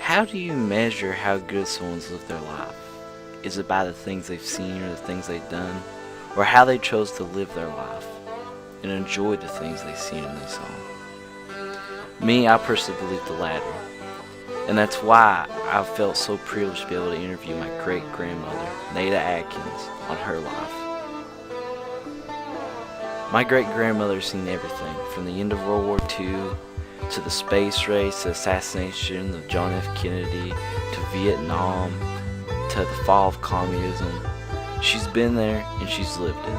How do you measure how good someone's lived their life? Is it by the things they've seen or the things they've done? Or how they chose to live their life and enjoy the things they've seen and they saw? Me, I personally believe the latter. And that's why I felt so privileged to be able to interview my great-grandmother, Nada Atkins, on her life. My great-grandmother seen everything, from the end of World War II, to the space race, the assassination of John F. Kennedy, to Vietnam, to the fall of communism. She's been there and she's lived it.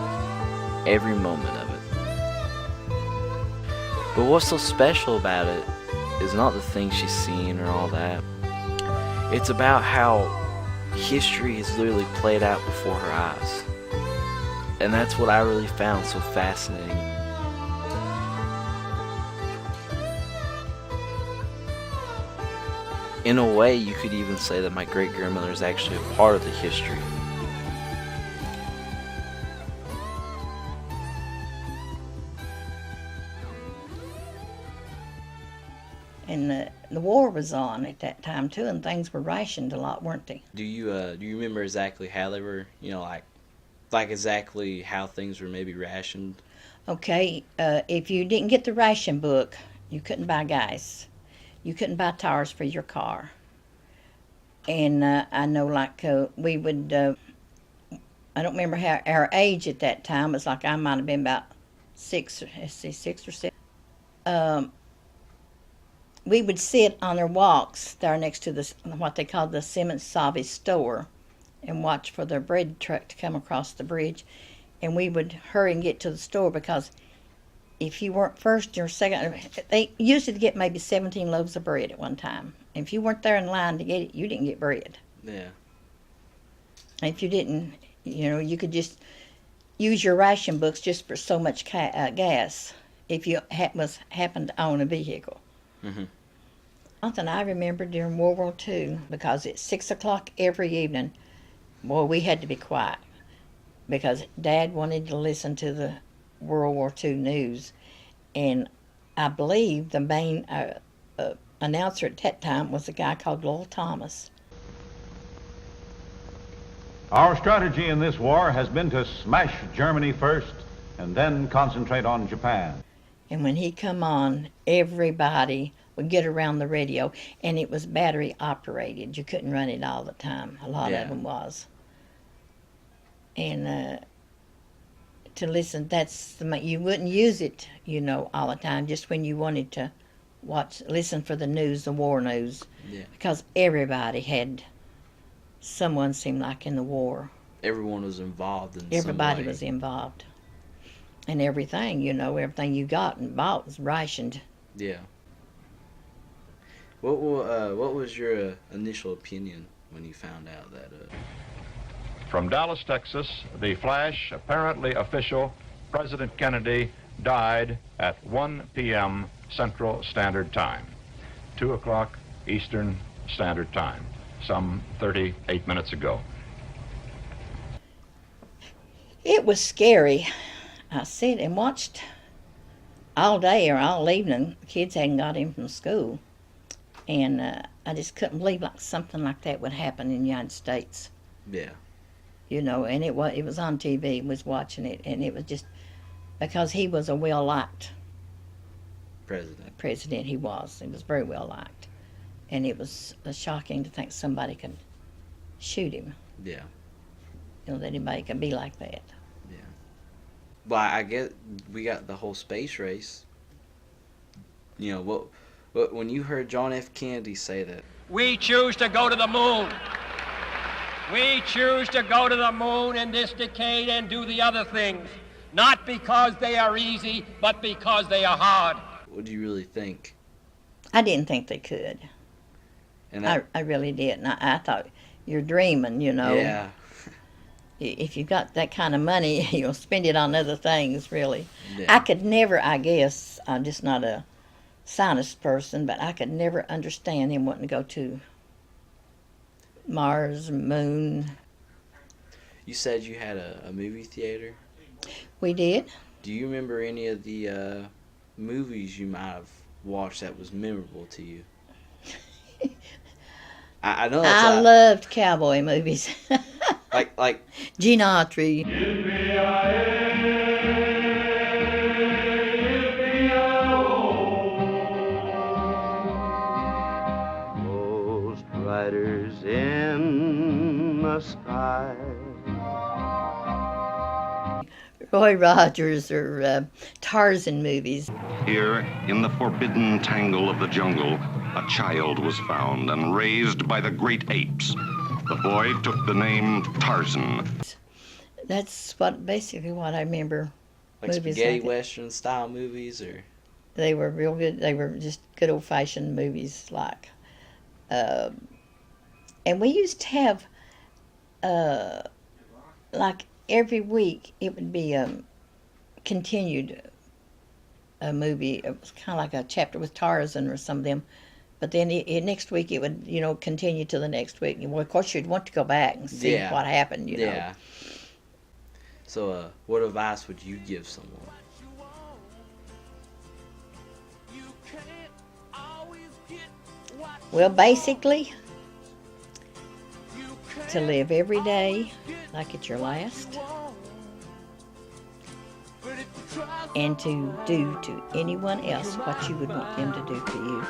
Every moment of it. But what's so special about it is not the things she's seen or all that. It's about how history is literally played out before her eyes. And that's what I really found so fascinating. In a way, you could even say that my great-grandmother is actually a part of the history. And the war was on at that time too, and things were rationed a lot, weren't they? Do you remember exactly how they were, like exactly how things were maybe rationed? Okay, if you didn't get the ration book, you couldn't buy gas. You couldn't buy tires for your car. And I know, like, we would, I don't remember how our age at that time. It's like I might have been about six or seven. We would sit on their walks there next to what they called the Simmons Savvy store and watch for their bread truck to come across the bridge. And we would hurry and get to the store, because if you weren't first or second, they used to get maybe 17 loaves of bread at one time. And if you weren't there in line to get it, you didn't get bread. Yeah. And if you didn't, you could just use your ration books just for so much gas if you happened to own a vehicle. Mm-hmm. Something I remember during World War II, because at 6 o'clock every evening, boy, we had to be quiet, because Dad wanted to listen to the World War II news. And I believe the main announcer at that time was a guy called Lowell Thomas. Our strategy in this war has been to smash Germany first and then concentrate on Japan. And when he come on, everybody would get around the radio, and it was battery operated. You couldn't run it all the time. A lot of them was. And to listen, you wouldn't use it, all the time, just when you wanted to listen for the news, the war news. Yeah. Because everybody had someone, seemed like, in the war. Everyone was involved in Everybody some way. was involved. And everything, everything you got and bought was rationed. Yeah. What was your initial opinion when you found out that? From Dallas, Texas, the flash, apparently official, President Kennedy died at 1 p.m. Central Standard Time, 2 o'clock Eastern Standard Time, some 38 minutes ago. It was scary. I sat and watched all day or all evening. The kids hadn't got in from school. And I just couldn't believe something like that would happen in the United States. Yeah. And it was on TV, was watching it, and it was just because he was a well-liked president. He was very well-liked. And it was shocking to think somebody could shoot him. Yeah. That anybody could be like that. Yeah. Well, I get we got the whole space race. What when you heard John F. Kennedy say that? We choose to go to the moon. We choose to go to the moon in this decade and do the other things, not because they are easy, but because they are hard. What do you really think? I didn't think they could. And I really didn't. I thought, you're dreaming, Yeah. If you got that kind of money, you'll spend it on other things, really. Yeah. I could never, I guess, I'm just not a science person, but I could never understand him wanting to go to Mars, moon. You said you had a movie theater? We did. Do you remember any of the movies you might have watched that was memorable to you? I know that's I loved cowboy movies. like Gene Autry. Ghost riders in the sky. Roy Rogers or Tarzan movies. Here, in the forbidden tangle of the jungle, a child was found and raised by the great apes. The boy took the name Tarzan. That's basically what I remember. like Movies spaghetti like it. western style movies, or They were real good. They were just good old-fashioned movies, like. And we used to have, like every week, it would be continued a movie. It was kind of like a chapter with Tarzan or some of them. But then next week it would, continue to the next week. Well, of course, you'd want to go back and see Yeah. what happened, yeah. So, what advice would you give someone? Well, basically, to live every day like it's your last, and to do to anyone else what you would want them to do for you.